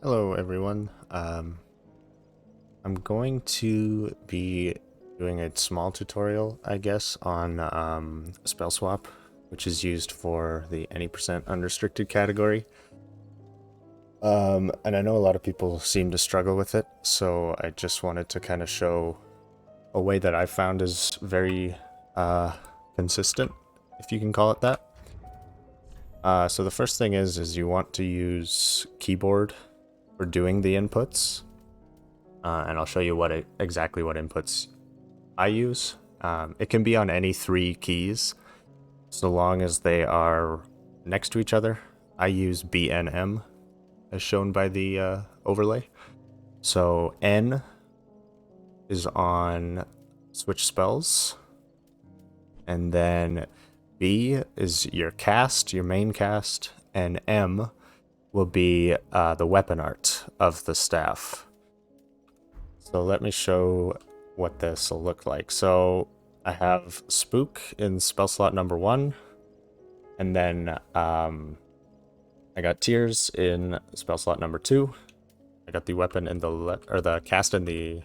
Hello everyone. I'm going to be doing a small tutorial, I guess, on Spellswap, which is used for the any percent unrestricted category. And I know a lot of people seem to struggle with it, so I just wanted to kind of show a way that I found is very consistent, if you can call it that. So the first thing is you want to use keyboard for doing the inputs. And I'll show you exactly what inputs I use. It can be on any three keys, so long as they are next to each other. I use B and M, as shown by the overlay. So N is on switch spells, and then B is your cast, your main cast, and M will be the weapon art of the staff. So let me show what this will look like. So I have Spook in spell slot number 1, and then I got Tears in spell slot number 2. I got the weapon in the cast in the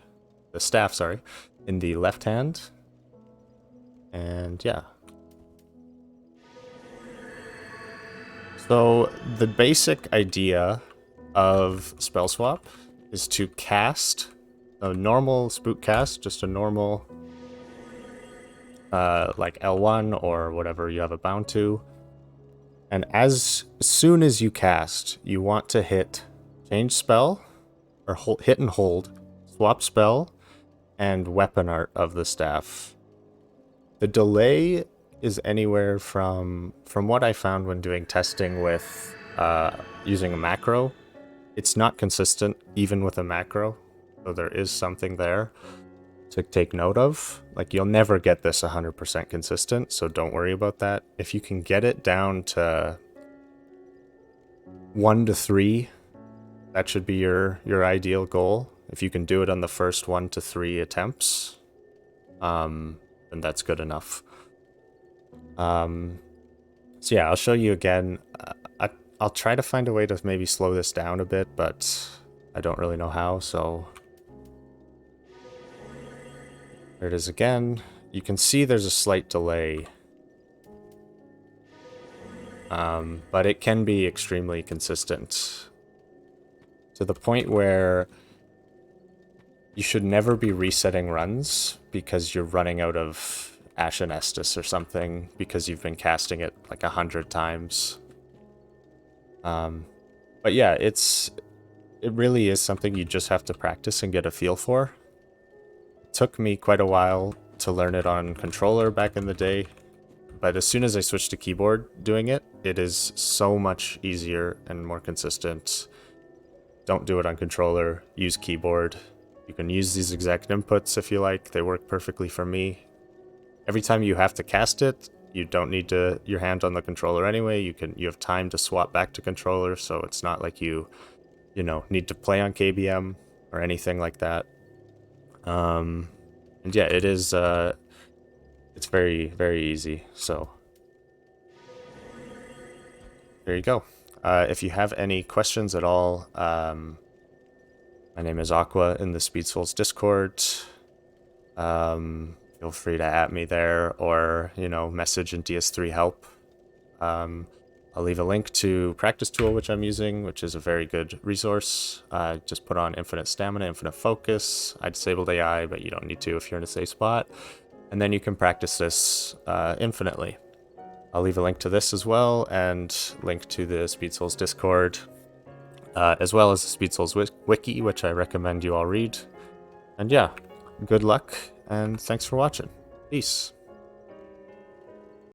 staff, sorry, in the left hand. And yeah. So the basic idea of Spellswap is to cast a normal spook cast, just a normal like L1 or whatever you have it bound to. And as soon as you cast, you want to hit change spell, or hit and hold, swap spell, and weapon art of the staff. The delay is anywhere from what I found when doing testing with using a macro. It's not consistent even with a macro. So there is something there to take note of. Like, you'll never get this 100% consistent, so don't worry about that. If you can get it down to 1 to 3, that should be your ideal goal. If you can do it on the first 1 to 3 attempts, then that's good enough. So yeah, I'll show you again. I'll try to find a way to maybe slow this down a bit, but I don't really know how, so there it is again. You can see there's a slight delay, but it can be extremely consistent to the point where you should never be resetting runs because you're running out of Ashen Estus or something because you've been casting it like 100 times. But yeah, it really is something you just have to practice and get a feel for. Took me quite a while to learn it on controller back in the day, but as soon as I switched to keyboard doing it, it is so much easier and more consistent. Don't do it on controller, use keyboard. You can use these exact inputs if you like, they work perfectly for me. Every time you have to cast it, you don't need your hand on the controller anyway. You have time to swap back to controller, so it's not like you need to play on KBM or anything like that. And yeah, it is, it's very, very easy, so there you go. If you have any questions at all, my name is Aqua in the Speed Souls Discord. Feel free to at me there, or, message in DS3 help. I'll leave a link to Practice Tool, which I'm using, which is a very good resource. Just put on infinite stamina, infinite focus. I disabled AI, but you don't need to if you're in a safe spot. And then you can practice this infinitely. I'll leave a link to this as well, and link to the Speed Souls Discord, as well as the Speed Souls Wiki, which I recommend you all read. And yeah, good luck, and thanks for watching. Peace.